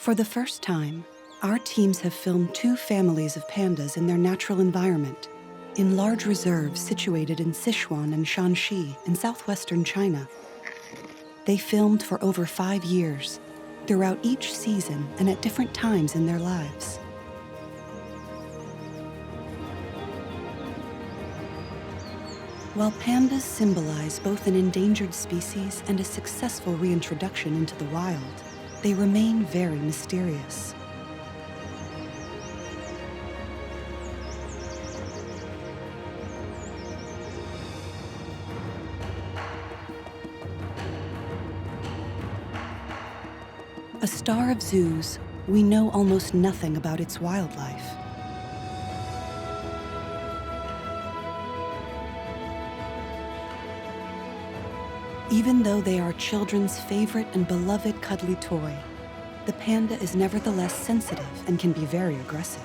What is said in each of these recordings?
For the first time, our teams have filmed 2 families of pandas in their natural environment, in large reserves situated in Sichuan and Shanxi in southwestern China. They filmed for over 5 years, throughout each season and at different times in their lives. While pandas symbolize both an endangered species and a successful reintroduction into the wild, they remain very mysterious. A star of zoos, we know almost nothing about its wildlife. Even though they are children's favorite and beloved cuddly toy, the panda is nevertheless sensitive and can be very aggressive.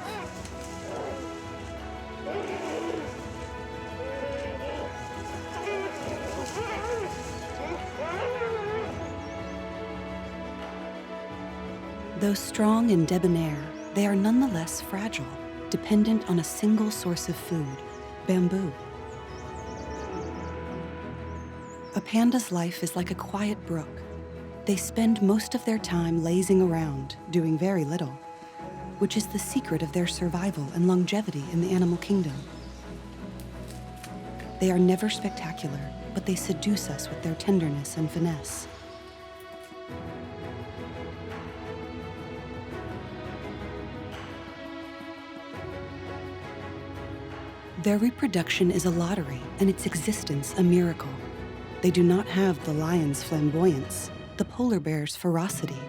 Though strong and debonair, they are nonetheless fragile, dependent on a single source of food, bamboo. A panda's life is like a quiet brook. They spend most of their time lazing around, doing very little, which is the secret of their survival and longevity in the animal kingdom. They are never spectacular, but they seduce us with their tenderness and finesse. Their reproduction is a lottery and its existence a miracle. They do not have the lion's flamboyance, the polar bear's ferocity,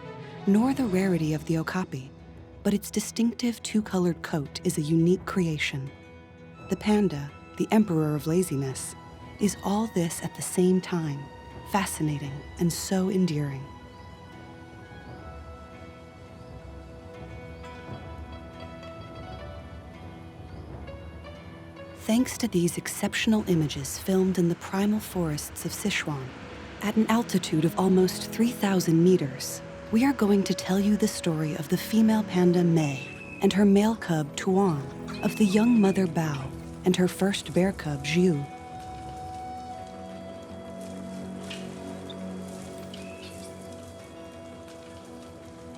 nor the rarity of the okapi, but its distinctive 2-colored coat is a unique creation. The panda, the emperor of laziness, is all this at the same time, fascinating and so endearing. Thanks to these exceptional images filmed in the primal forests of Sichuan, at an altitude of almost 3,000 meters, we are going to tell you the story of the female panda Mei and her male cub Tuan, of the young mother Bao and her first bear cub Jiu.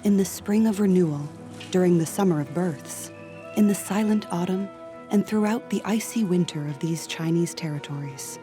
In the spring of renewal, during the summer of births, in the silent autumn, and throughout the icy winter of these Chinese territories.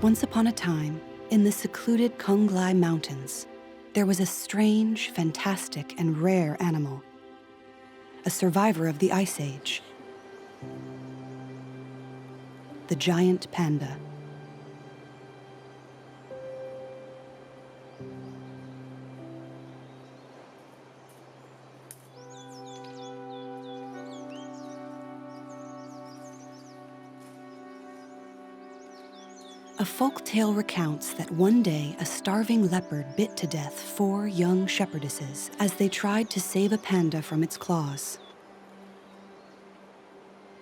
Once upon a time, in the secluded Qionglai mountains, there was a strange, fantastic, and rare animal, a survivor of the Ice Age, the giant panda. A folk tale recounts that one day a starving leopard bit to death 4 young shepherdesses as they tried to save a panda from its claws.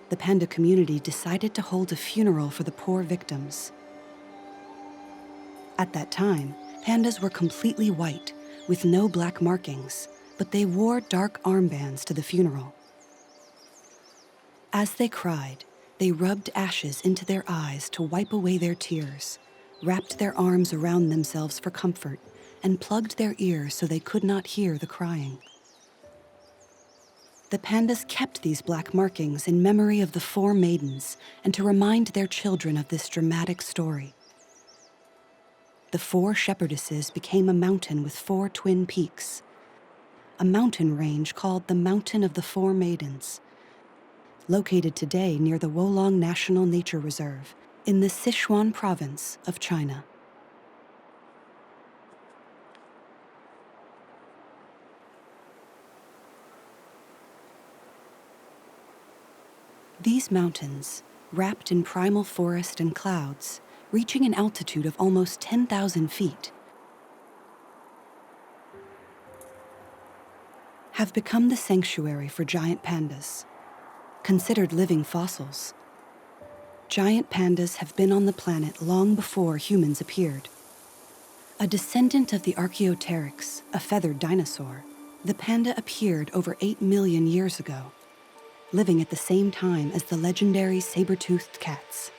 The panda community decided to hold a funeral for the poor victims. At that time, pandas were completely white, with no black markings, but they wore dark armbands to the funeral. As they cried, they rubbed ashes into their eyes to wipe away their tears, wrapped their arms around themselves for comfort, and plugged their ears so they could not hear the crying. The pandas kept these black markings in memory of the 4 maidens and to remind their children of this dramatic story. The 4 shepherdesses became a mountain with 4 twin peaks, a mountain range called the Mountain of the 4 Maidens, located today near the Wolong National Nature Reserve in the Sichuan province of China. These mountains, wrapped in primal forest and clouds, reaching an altitude of almost 10,000 feet, have become the sanctuary for giant pandas, considered living fossils. Giant pandas have been on the planet long before humans appeared. A descendant of the Archaeopteryx, a feathered dinosaur, the panda appeared over 8 million years ago, living at the same time as the legendary sabre-toothed cats.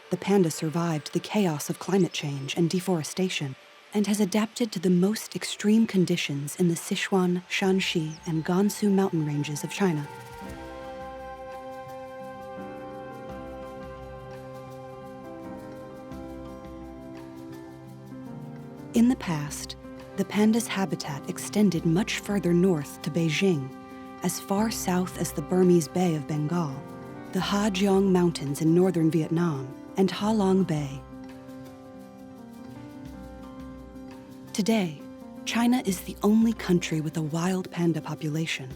The panda survived the chaos of climate change and deforestation and has adapted to the most extreme conditions in the Sichuan, Shanxi, and Gansu mountain ranges of China. In the past, the panda's habitat extended much further north to Beijing, as far south as the Burmese Bay of Bengal, the Ha Giang Mountains in northern Vietnam, and Ha Long Bay. Today, China is the only country with a wild panda population,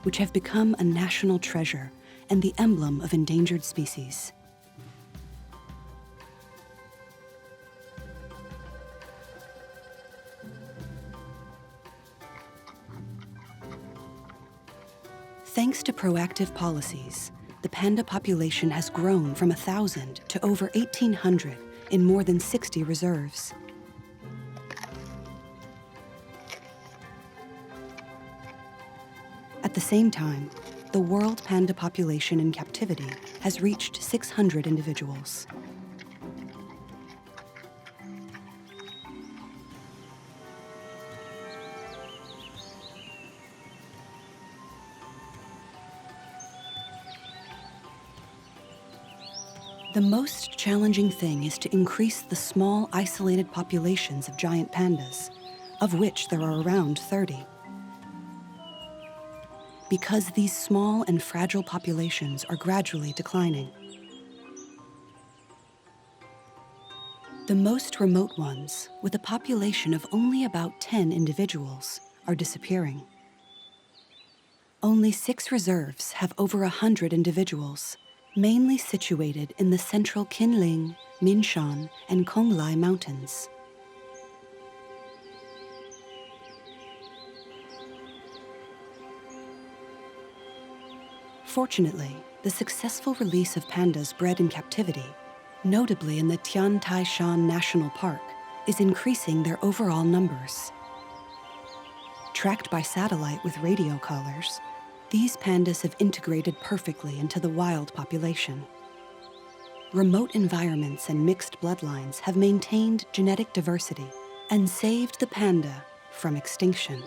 which have become a national treasure and the emblem of endangered species. Thanks to proactive policies, the panda population has grown from 1,000 to over 1,800 in more than 60 reserves. At the same time, the world panda population in captivity has reached 600 individuals. The most challenging thing is to increase the small, isolated populations of giant pandas, of which there are around 30. Because these small and fragile populations are gradually declining. The most remote ones, with a population of only about 10 individuals, are disappearing. Only 6 reserves have over 100 individuals, mainly situated in the central Qinling, Minshan, and Qionglai mountains. Fortunately, the successful release of pandas bred in captivity, notably in the Tiantaishan National Park, is increasing their overall numbers. Tracked by satellite with radio collars, these pandas have integrated perfectly into the wild population. Remote environments and mixed bloodlines have maintained genetic diversity and saved the panda from extinction.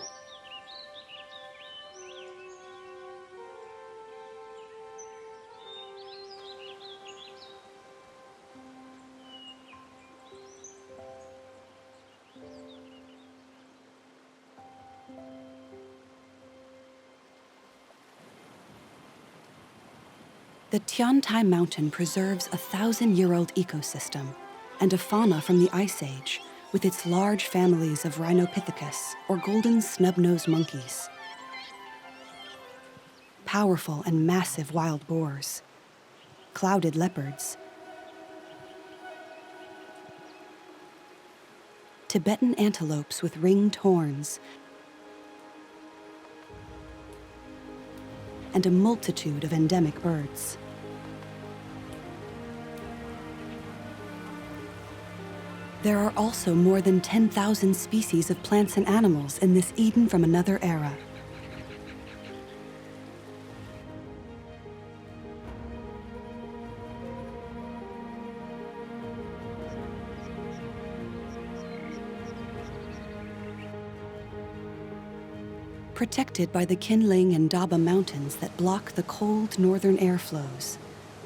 The Tiantai Mountain preserves a 1,000-year-old ecosystem and a fauna from the Ice Age with its large families of Rhinopithecus, or golden snub-nosed monkeys, powerful and massive wild boars, clouded leopards, Tibetan antelopes with ringed horns, and a multitude of endemic birds. There are also more than 10,000 species of plants and animals in this Eden from another era. Protected by the Qinling and Daba mountains that block the cold northern airflows,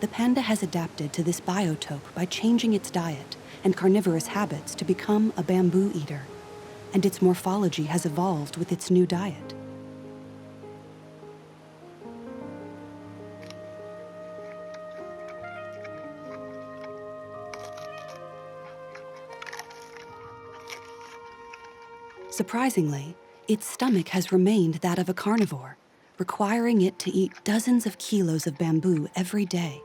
the panda has adapted to this biotope by changing its diet and carnivorous habits to become a bamboo eater, and its morphology has evolved with its new diet. Surprisingly, its stomach has remained that of a carnivore, requiring it to eat dozens of kilos of bamboo every day.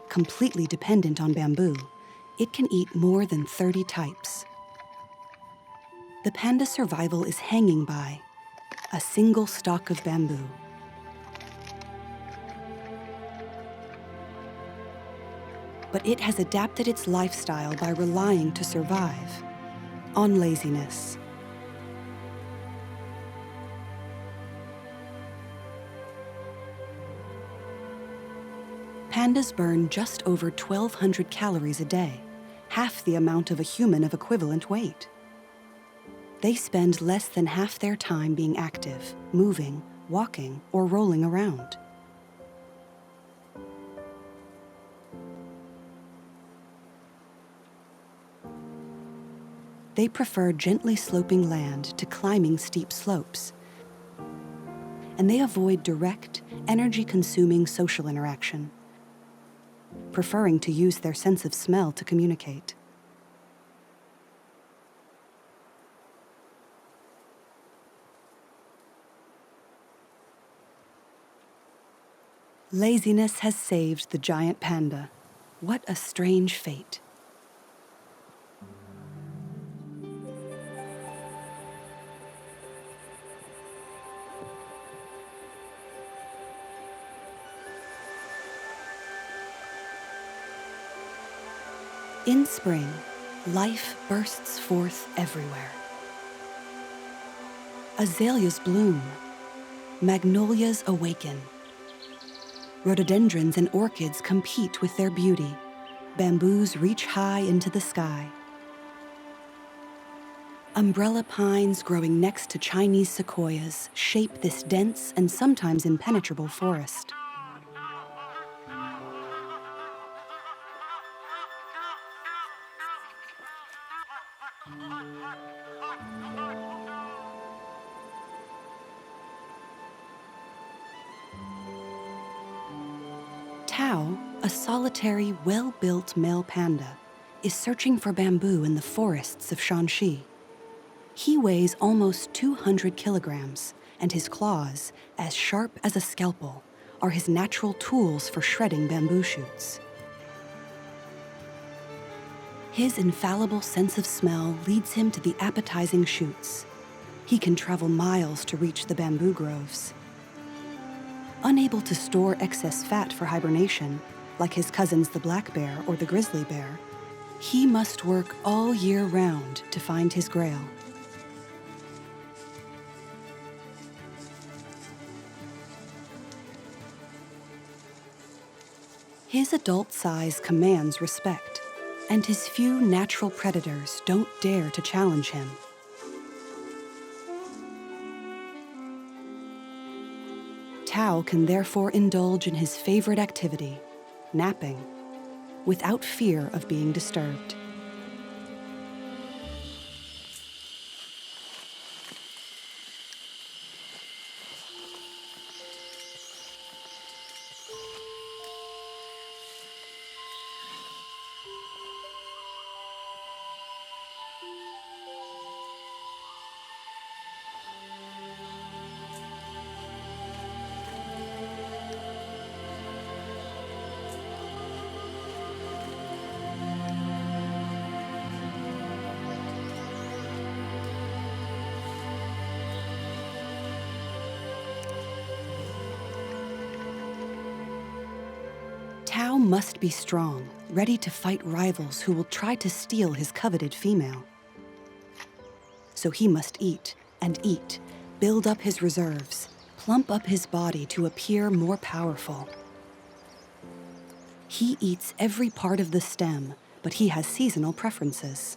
Completely dependent on bamboo, it can eat more than 30 types. The panda's survival is hanging by a single stalk of bamboo. But it has adapted its lifestyle by relying to survive on laziness. Pandas burn just over 1,200 calories a day, half the amount of a human of equivalent weight. They spend less than half their time being active, moving, walking, or rolling around. They prefer gently sloping land to climbing steep slopes, and they avoid direct, energy-consuming social interaction, preferring to use their sense of smell to communicate. Laziness has saved the giant panda. What a strange fate. In spring, life bursts forth everywhere. Azaleas bloom, magnolias awaken. Rhododendrons and orchids compete with their beauty. Bamboos reach high into the sky. Umbrella pines growing next to Chinese sequoias shape this dense and sometimes impenetrable forest. Tao, a solitary, well-built male panda, is searching for bamboo in the forests of Shanxi. He weighs almost 200 kilograms, and his claws, as sharp as a scalpel, are his natural tools for shredding bamboo shoots. His infallible sense of smell leads him to the appetizing shoots. He can travel miles to reach the bamboo groves. Unable to store excess fat for hibernation, like his cousins the black bear or the grizzly bear, he must work all year round to find his grail. His adult size commands respect, and his few natural predators don't dare to challenge him. Tao can therefore indulge in his favorite activity, napping, without fear of being disturbed. Tao must be strong, ready to fight rivals who will try to steal his coveted female. So he must eat and eat, build up his reserves, plump up his body to appear more powerful. He eats every part of the stem, but he has seasonal preferences.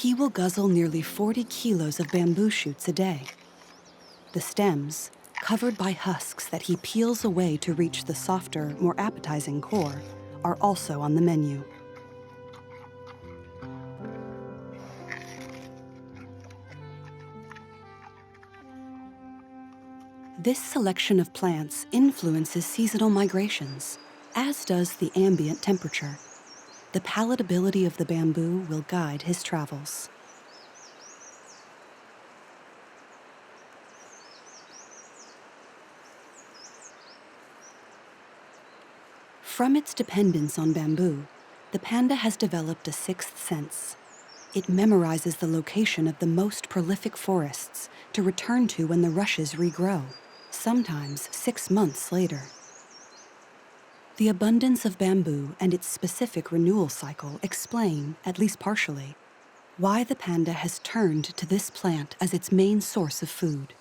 he will guzzle nearly 40 kilos of bamboo shoots a day. The stems, covered by husks that he peels away to reach the softer, more appetizing core, are also on the menu. This selection of plants influences seasonal migrations, as does the ambient temperature. The palatability of the bamboo will guide his travels. From its dependence on bamboo, the panda has developed a sixth sense. It memorizes the location of the most prolific forests to return to when the rushes regrow, sometimes 6 months later. The abundance of bamboo and its specific renewal cycle explain, at least partially, why the panda has turned to this plant as its main source of food.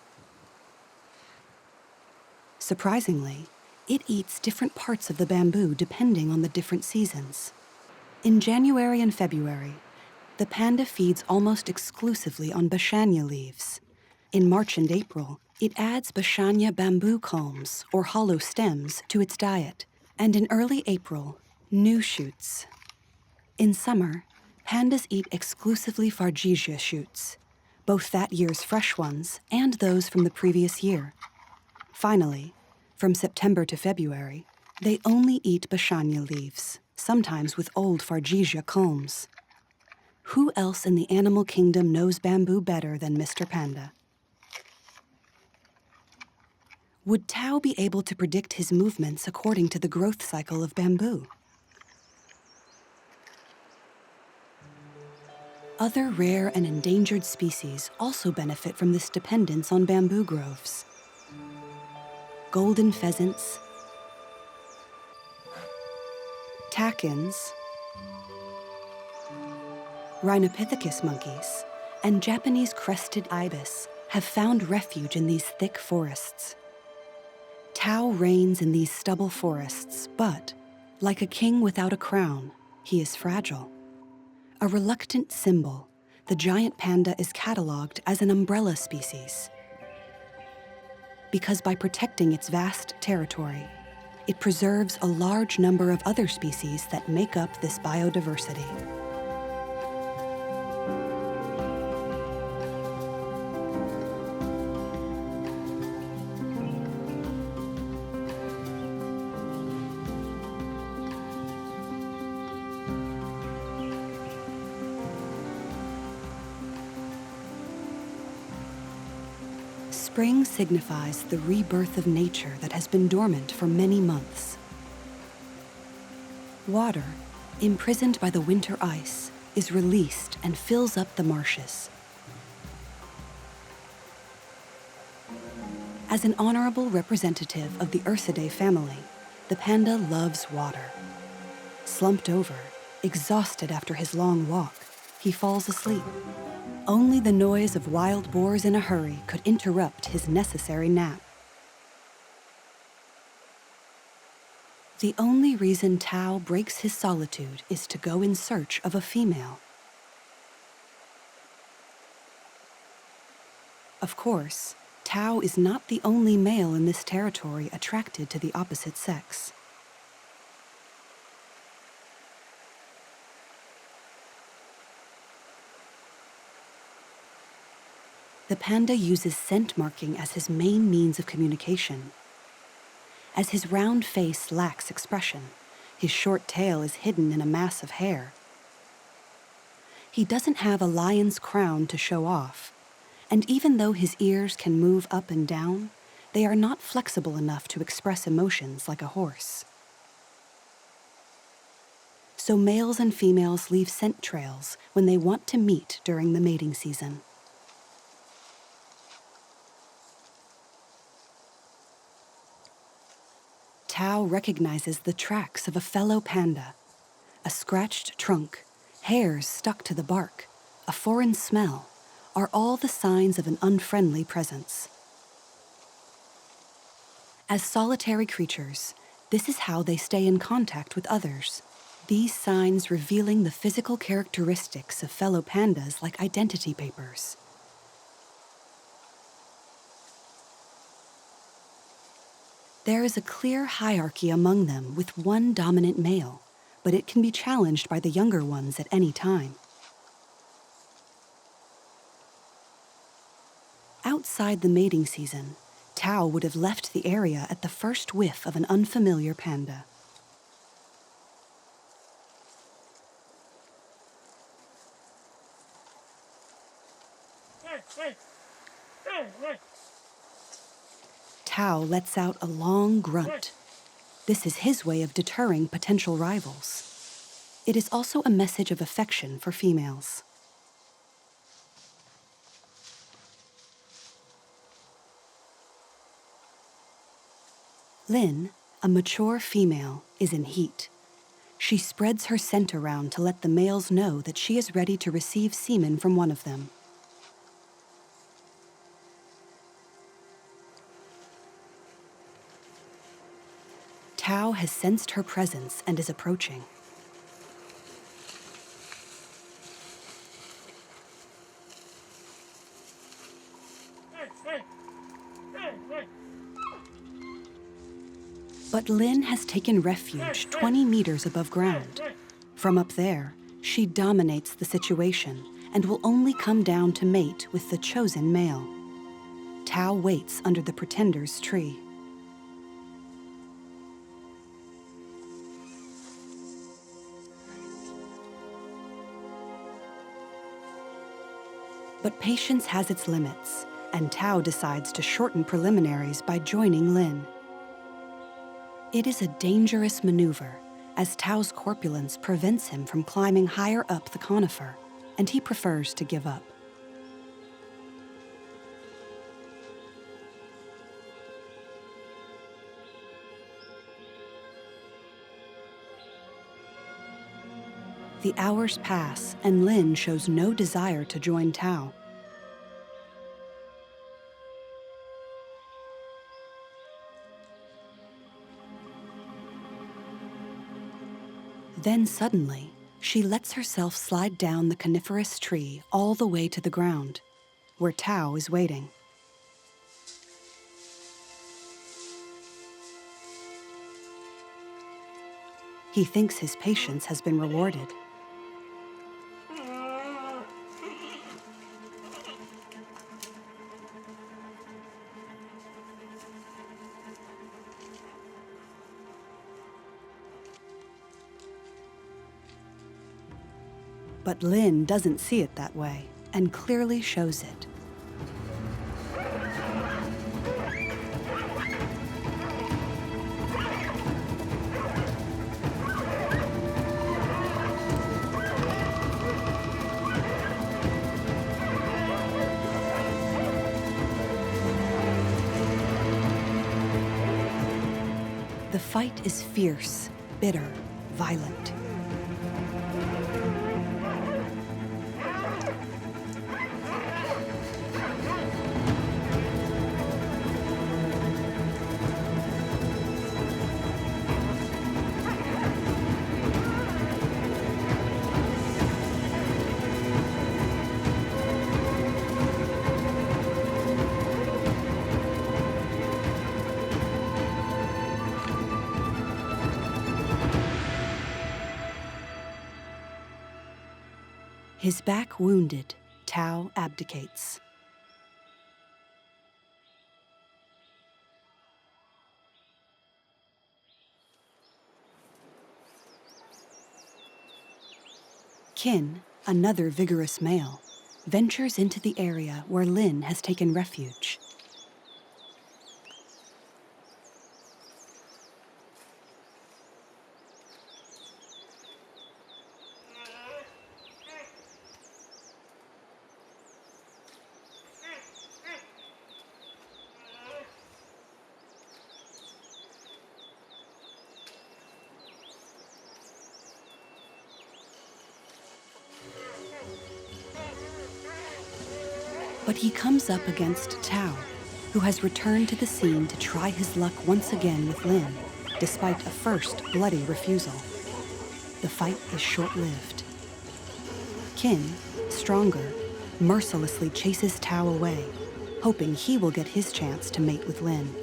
Surprisingly, it eats different parts of the bamboo depending on the different seasons. In January and February, the panda feeds almost exclusively on bashania leaves. In March and April, it adds bashania bamboo culms, or hollow stems, to its diet, and in early April, new shoots. In summer, pandas eat exclusively fargesia shoots, both that year's fresh ones and those from the previous year. Finally, from September to February, they only eat bashania leaves, sometimes with old fargesia culms. Who else in the animal kingdom knows bamboo better than Mr. Panda? Would Tao be able to predict his movements according to the growth cycle of bamboo? Other rare and endangered species also benefit from this dependence on bamboo groves. Golden pheasants, takins, Rhinopithecus monkeys, and Japanese crested ibis have found refuge in these thick forests. Tao reigns in these stubble forests, but, like a king without a crown, he is fragile. A reluctant symbol, the giant panda is catalogued as an umbrella species. Because by protecting its vast territory, it preserves a large number of other species that make up this biodiversity. Spring signifies the rebirth of nature that has been dormant for many months. Water, imprisoned by the winter ice, is released and fills up the marshes. As an honorable representative of the Ursidae family, the panda loves water. Slumped over, exhausted after his long walk, he falls asleep. Only the noise of wild boars in a hurry could interrupt his necessary nap. The only reason Tao breaks his solitude is to go in search of a female. Of course, Tao is not the only male in this territory attracted to the opposite sex. The panda uses scent marking as his main means of communication. As his round face lacks expression, his short tail is hidden in a mass of hair. He doesn't have a lion's crown to show off, and even though his ears can move up and down, they are not flexible enough to express emotions like a horse. So males and females leave scent trails when they want to meet during the mating season. Tao recognizes the tracks of a fellow panda, a scratched trunk, hairs stuck to the bark, a foreign smell, are all the signs of an unfriendly presence. As solitary creatures, this is how they stay in contact with others, these signs revealing the physical characteristics of fellow pandas like identity papers. There is a clear hierarchy among them with one dominant male, but it can be challenged by the younger ones at any time. Outside the mating season, Tao would have left the area at the first whiff of an unfamiliar panda. Tao lets out a long grunt. This is his way of deterring potential rivals. It is also a message of affection for females. Lin, a mature female, is in heat. She spreads her scent around to let the males know that she is ready to receive semen from one of them. Tao has sensed her presence and is approaching. But Lin has taken refuge 20 meters above ground. From up there, she dominates the situation and will only come down to mate with the chosen male. Tao waits under the pretender's tree. But patience has its limits, and Tao decides to shorten preliminaries by joining Lin. It is a dangerous maneuver, as Tao's corpulence prevents him from climbing higher up the conifer, and he prefers to give up. The hours pass, and Lin shows no desire to join Tao. Then suddenly, she lets herself slide down the coniferous tree all the way to the ground, where Tao is waiting. He thinks his patience has been rewarded. But Lin doesn't see it that way, and clearly shows it. The fight is fierce, bitter, violent. His back wounded, Tao abdicates. Qin, another vigorous male, ventures into the area where Lin has taken refuge. But he comes up against Tao, who has returned to the scene to try his luck once again with Lin, despite a first bloody refusal. the fight is short-lived. Qin, stronger, mercilessly chases Tao away, hoping he will get his chance to mate with Lin.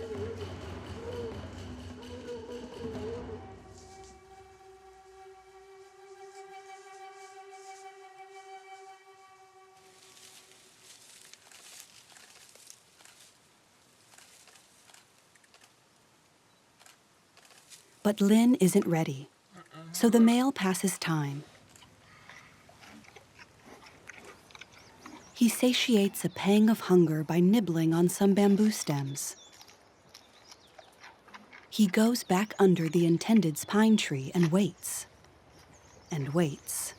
But Lin isn't ready, so the male passes time. He satiates a pang of hunger by nibbling on some bamboo stems. He goes back under the intended's pine tree and waits. And waits.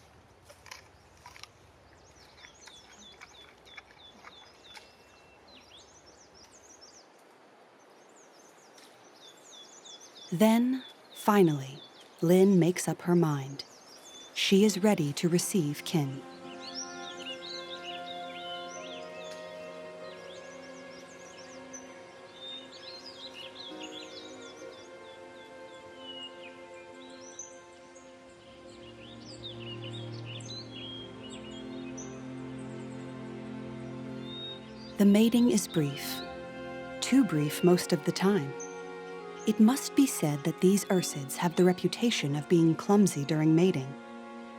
Then, finally, Lin makes up her mind. She is ready to receive Qin. The mating is brief, too brief most of the time. It must be said that these ursids have the reputation of being clumsy during mating.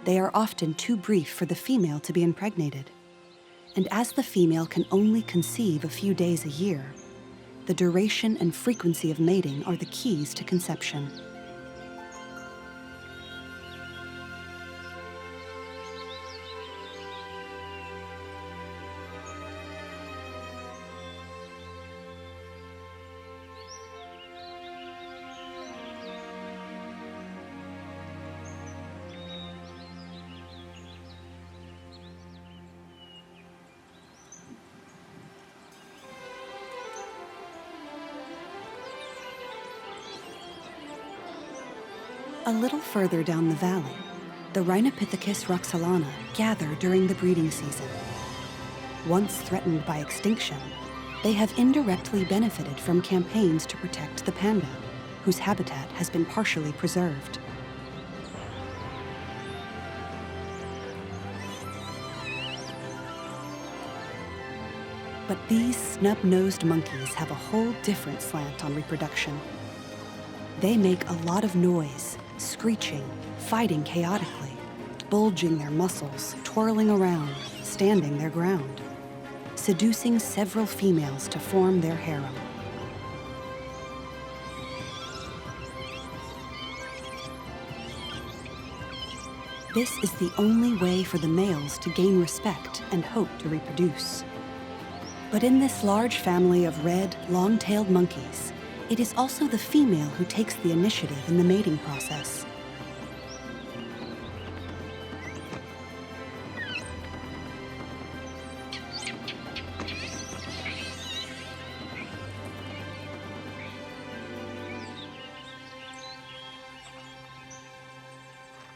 They are often too brief for the female to be impregnated. And as the female can only conceive a few days a year, the duration and frequency of mating are the keys to conception. A little further down the valley, the Rhinopithecus roxelana gather during the breeding season. Once threatened by extinction, they have indirectly benefited from campaigns to protect the panda, whose habitat has been partially preserved. But these snub-nosed monkeys have a whole different slant on reproduction. They make a lot of noise, screeching, fighting chaotically, bulging their muscles, twirling around, standing their ground, seducing several females to form their harem. This is the only way for the males to gain respect and hope to reproduce. But in this large family of red, long-tailed monkeys, it is also the female who takes the initiative in the mating process.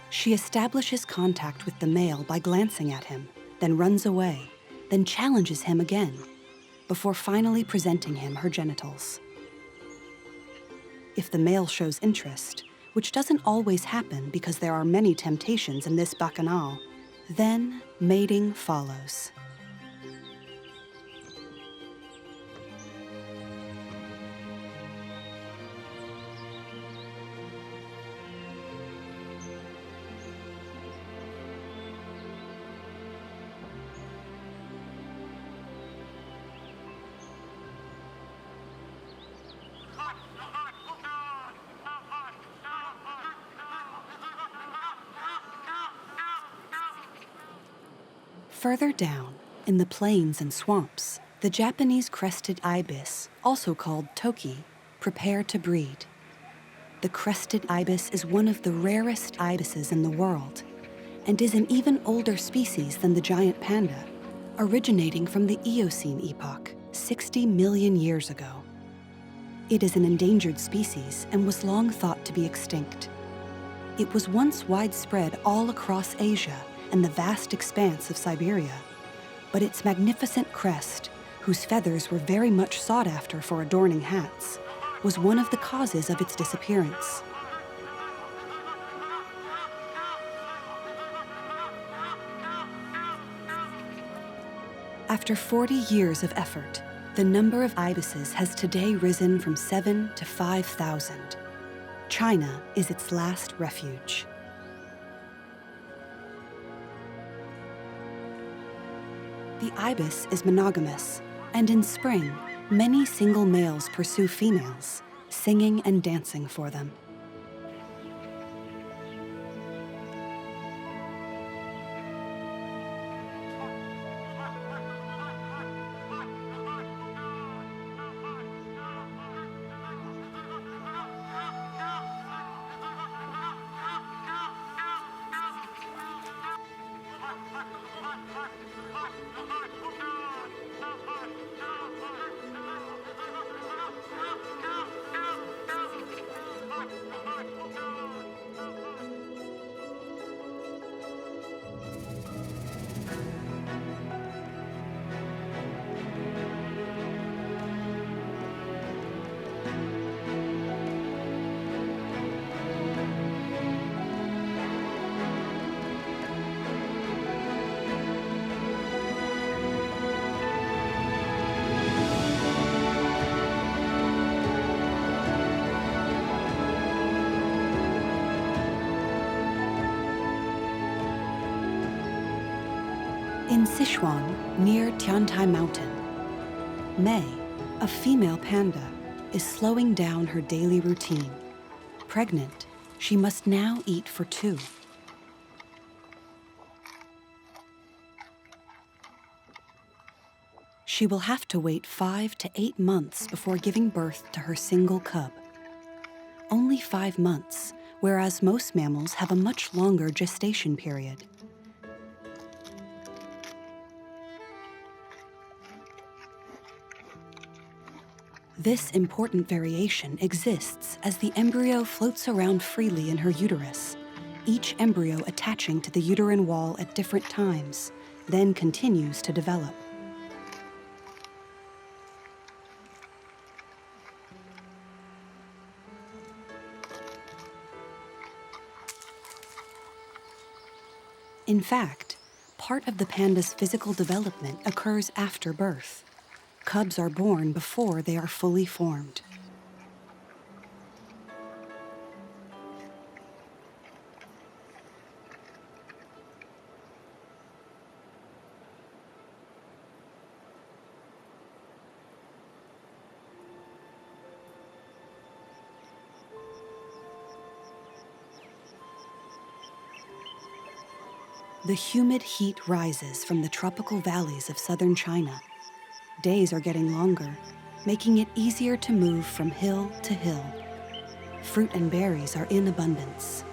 She establishes contact with the male by glancing at him, then runs away, then challenges him again, before finally presenting him her genitals. If the male shows interest, which doesn't always happen because there are many temptations in this bacchanal, then mating follows. Further down, in the plains and swamps, the Japanese crested ibis, also called toki, prepare to breed. The crested ibis is one of the rarest ibises in the world, and is an even older species than the giant panda, originating from the Eocene epoch, 60 million years ago. It is an endangered species and was long thought to be extinct. It was once widespread all across Asia and the vast expanse of Siberia, but its magnificent crest, whose feathers were very much sought after for adorning hats, was one of the causes of its disappearance. After 40 years of effort, the number of ibises has today risen from 7 to 5,000. China is its last refuge. The ibis is monogamous, and in spring, many single males pursue females, singing and dancing for them. In Sichuan, near Tiantai Mountain, Mei, a female panda, is slowing down her daily routine. Pregnant, she must now eat for two. She will have to wait 5 to 8 months before giving birth to her single cub. Only 5 months, whereas most mammals have a much longer gestation period. This important variation exists as the embryo floats around freely in her uterus, each embryo attaching to the uterine wall at different times, then continues to develop. In fact, part of the panda's physical development occurs after birth. Cubs are born before they are fully formed. The humid heat rises from the tropical valleys of southern China. Days are getting longer, making it easier to move from hill to hill. Fruit and berries are in abundance.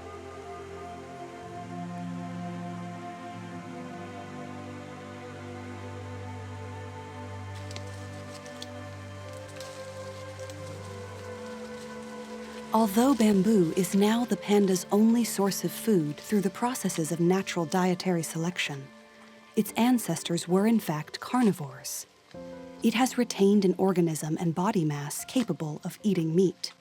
Although bamboo is now the panda's only source of food through the processes of natural dietary selection, its ancestors were in fact carnivores. It has retained an organism and body mass capable of eating meat.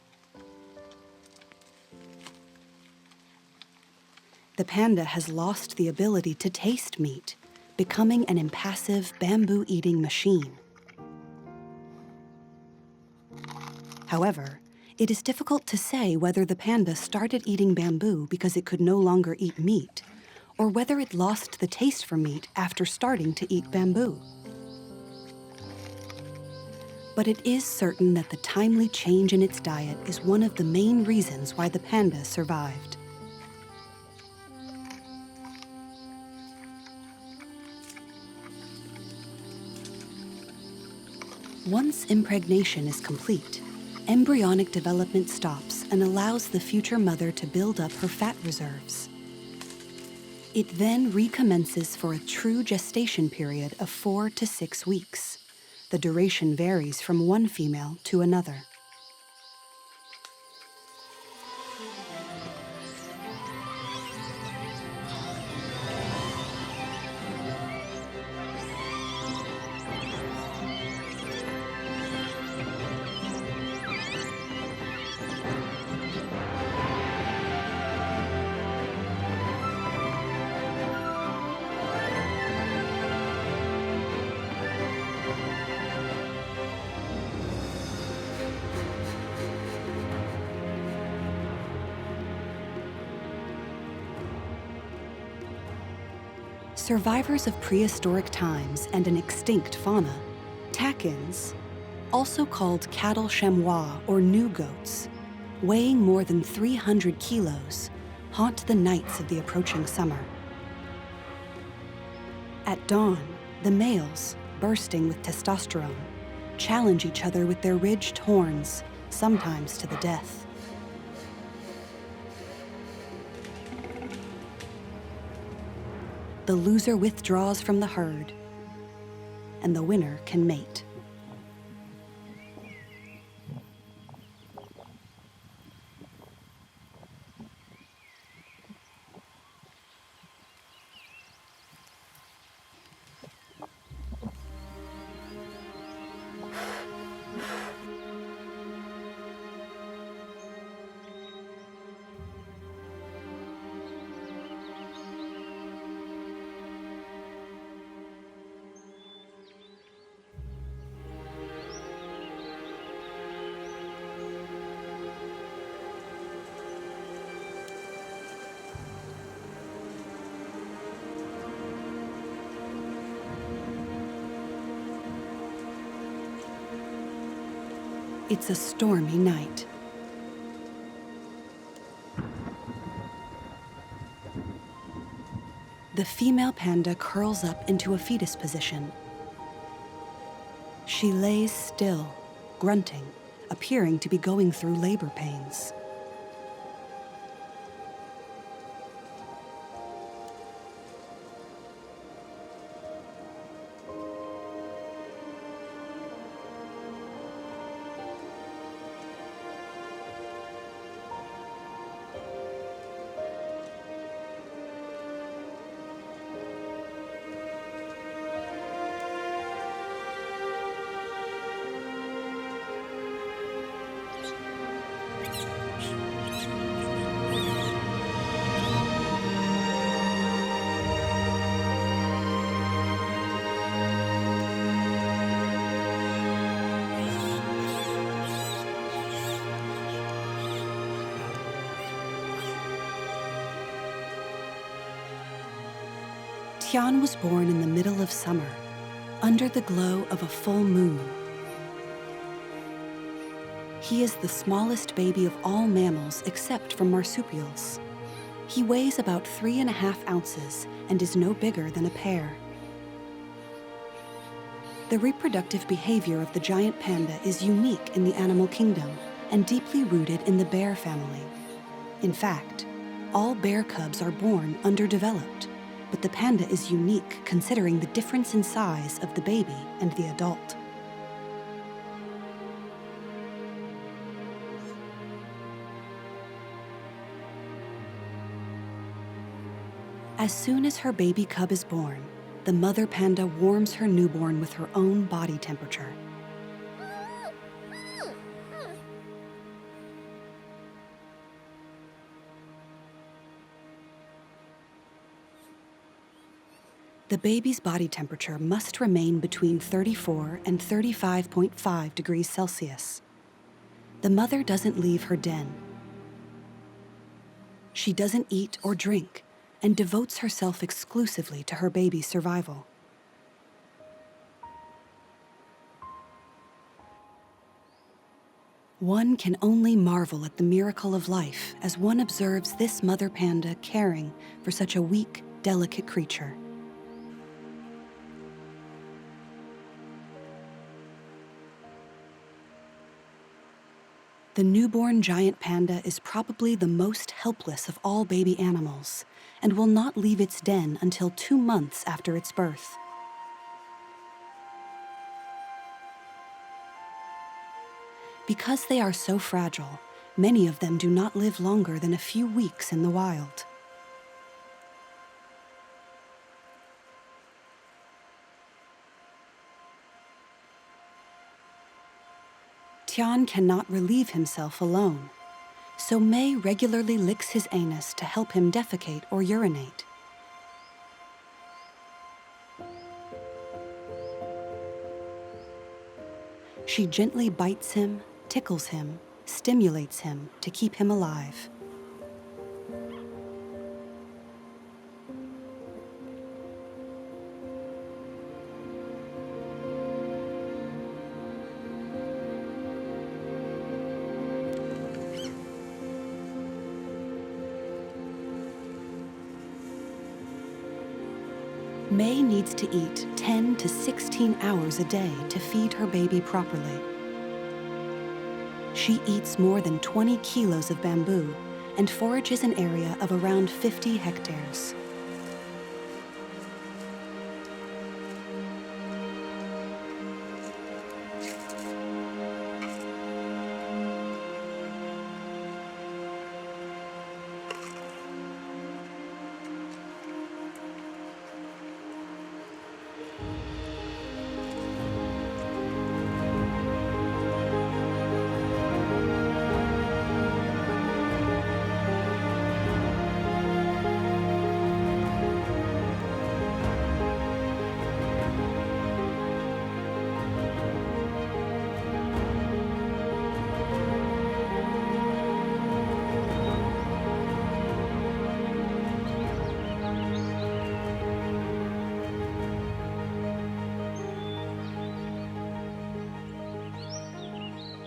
The panda has lost the ability to taste meat, becoming an impassive bamboo-eating machine. However, it is difficult to say whether the panda started eating bamboo because it could no longer eat meat, or whether it lost the taste for meat after starting to eat bamboo. But it is certain that the timely change in its diet is one of the main reasons why the panda survived. Once impregnation is complete, embryonic development stops and allows the future mother to build up her fat reserves. It then recommences for a true gestation period of 4 to 6 weeks. The duration varies from one female to another. Survivors of prehistoric times and an extinct fauna, takins, also called cattle chamois or new goats, weighing more than 300 kilos, haunt the nights of the approaching summer. At dawn, the males, bursting with testosterone, challenge each other with their ridged horns, sometimes to the death. The loser withdraws from the herd, and the winner can mate. It's a stormy night. The female panda curls up into a fetus position. She lays still, grunting, appearing to be going through labor pains. Tian was born in the middle of summer, under the glow of a full moon. He is the smallest baby of all mammals except for marsupials. He weighs about 3.5 ounces and is no bigger than a pear. The reproductive behavior of the giant panda is unique in the animal kingdom and deeply rooted in the bear family. In fact, all bear cubs are born underdeveloped, but the panda is unique considering the difference in size of the baby and the adult. As soon as her baby cub is born, the mother panda warms her newborn with her own body temperature. The baby's body temperature must remain between 34 and 35.5 degrees Celsius. The mother doesn't leave her den. She doesn't eat or drink and devotes herself exclusively to her baby's survival. One can only marvel at the miracle of life as one observes this mother panda caring for such a weak, delicate creature. The newborn giant panda is probably the most helpless of all baby animals and will not leave its den until 2 months after its birth. Because they are so fragile, many of them do not live longer than a few weeks in the wild. Tian cannot relieve himself alone, so Mei regularly licks his anus to help him defecate or urinate. She gently bites him, tickles him, stimulates him to keep him alive. May needs to eat 10 to 16 hours a day to feed her baby properly. She eats more than 20 kilos of bamboo and forages an area of around 50 hectares.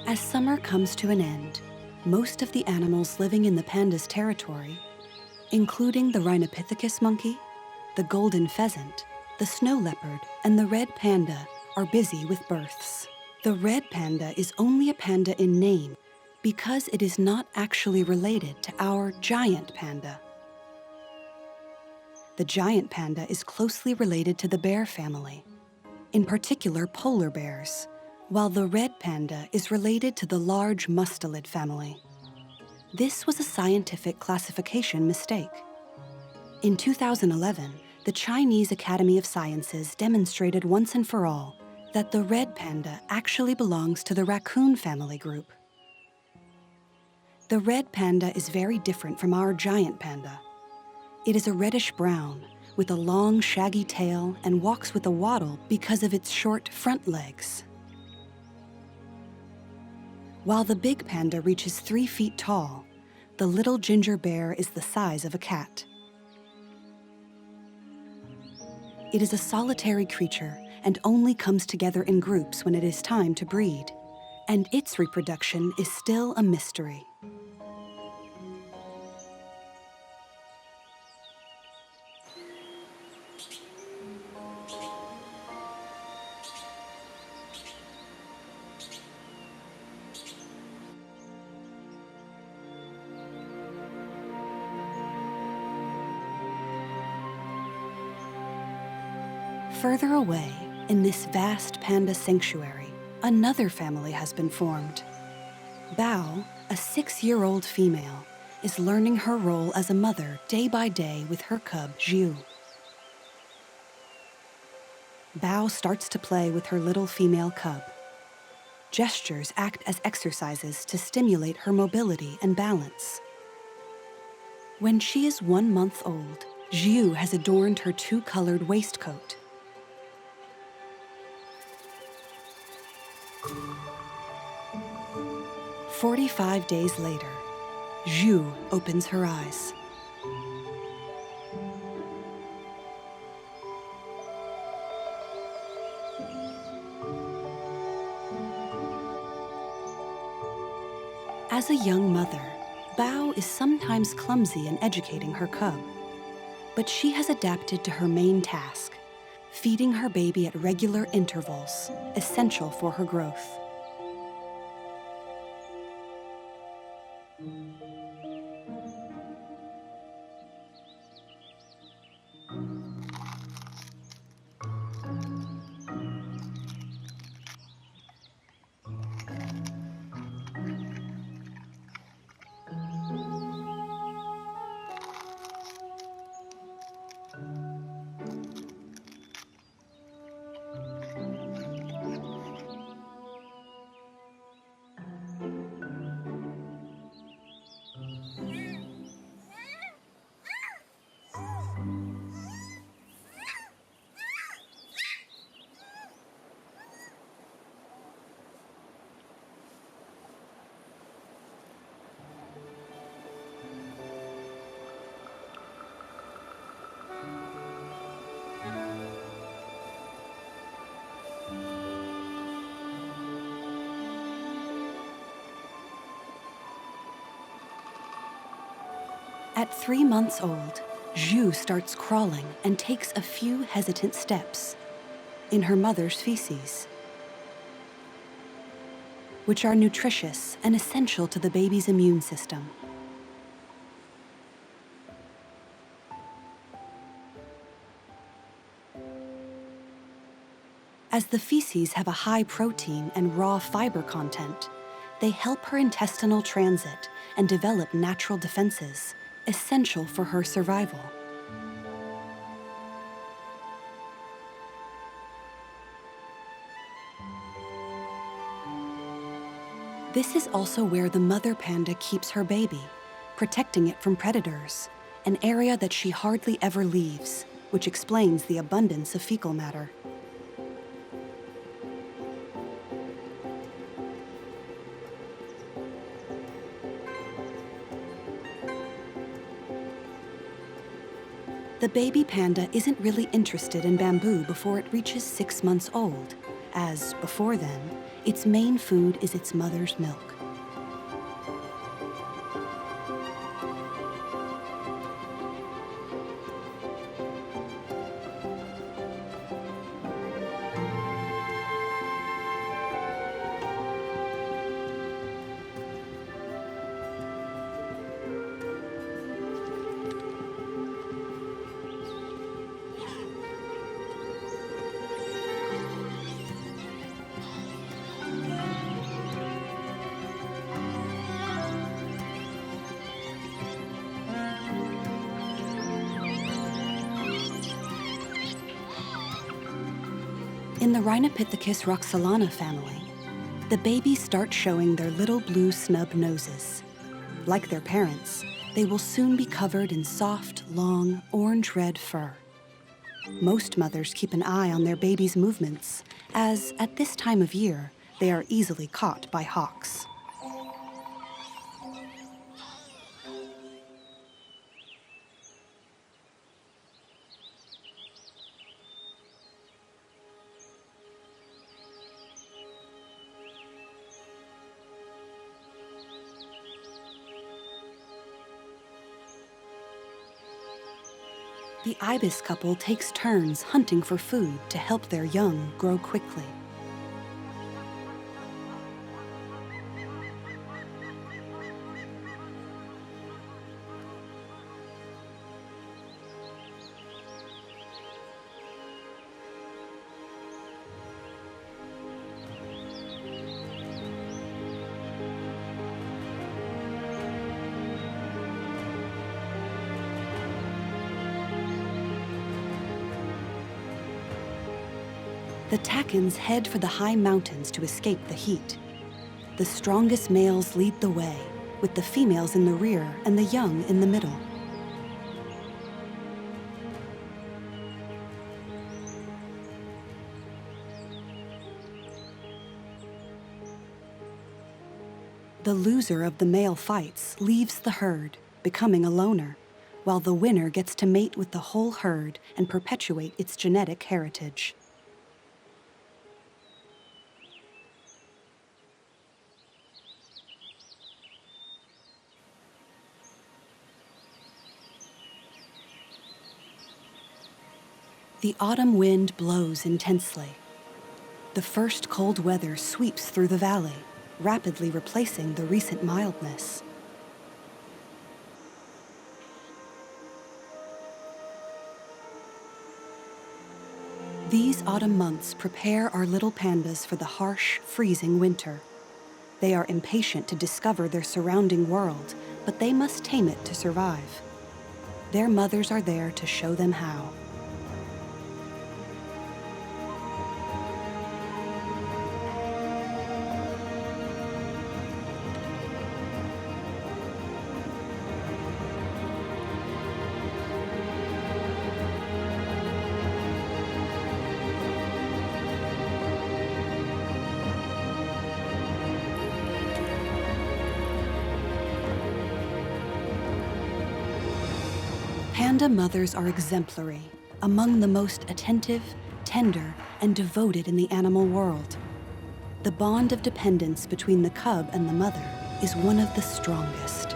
As summer comes to an end, most of the animals living in the pandas' territory, including the Rhinopithecus monkey, the golden pheasant, the snow leopard, and the red panda, are busy with births. The red panda is only a panda in name because it is not actually related to our giant panda. The giant panda is closely related to the bear family, in particular polar bears, while the red panda is related to the large mustelid family. This was a scientific classification mistake. In 2011, the Chinese Academy of Sciences demonstrated once and for all that the red panda actually belongs to the raccoon family group. The red panda is very different from our giant panda. It is a reddish-brown, with a long, shaggy tail and walks with a waddle because of its short front legs. While the big panda reaches 3 feet tall, the little ginger bear is the size of a cat. It is a solitary creature and only comes together in groups when it is time to breed, and its reproduction is still a mystery. Further away, in this vast panda sanctuary, another family has been formed. Bao, a 6-year-old female, is learning her role as a mother day by day with her cub, Jiu. Bao starts to play with her little female cub. Gestures act as exercises to stimulate her mobility and balance. When she is 1 month old, Jiu has adorned her 2-colored waistcoat. 45 days later, Jiu opens her eyes. As a young mother, Bao is sometimes clumsy in educating her cub, but she has adapted to her main task, feeding her baby at regular intervals, essential for her growth. At 3 months old, Zhu starts crawling and takes a few hesitant steps in her mother's feces, which are nutritious and essential to the baby's immune system. As the feces have a high protein and raw fiber content, they help her intestinal transit and develop natural defenses, essential for her survival. This is also where the mother panda keeps her baby, protecting it from predators, an area that she hardly ever leaves, which explains the abundance of fecal matter. The baby panda isn't really interested in bamboo before it reaches 6 months old, as, before then, its main food is its mother's milk. In the Rhinopithecus roxolana family, the babies start showing their little blue snub noses. Like their parents, they will soon be covered in soft, long, orange-red fur. Most mothers keep an eye on their baby's movements, as at this time of year, they are easily caught by hawks. The ibis couple takes turns hunting for food to help their young grow quickly. The takins head for the high mountains to escape the heat. The strongest males lead the way, with the females in the rear and the young in the middle. The loser of the male fights leaves the herd, becoming a loner, while the winner gets to mate with the whole herd and perpetuate its genetic heritage. The autumn wind blows intensely. The first cold weather sweeps through the valley, rapidly replacing the recent mildness. These autumn months prepare our little pandas for the harsh, freezing winter. They are impatient to discover their surrounding world, but they must tame it to survive. Their mothers are there to show them how. Panda mothers are exemplary, among the most attentive, tender, and devoted in the animal world. The bond of dependence between the cub and the mother is one of the strongest.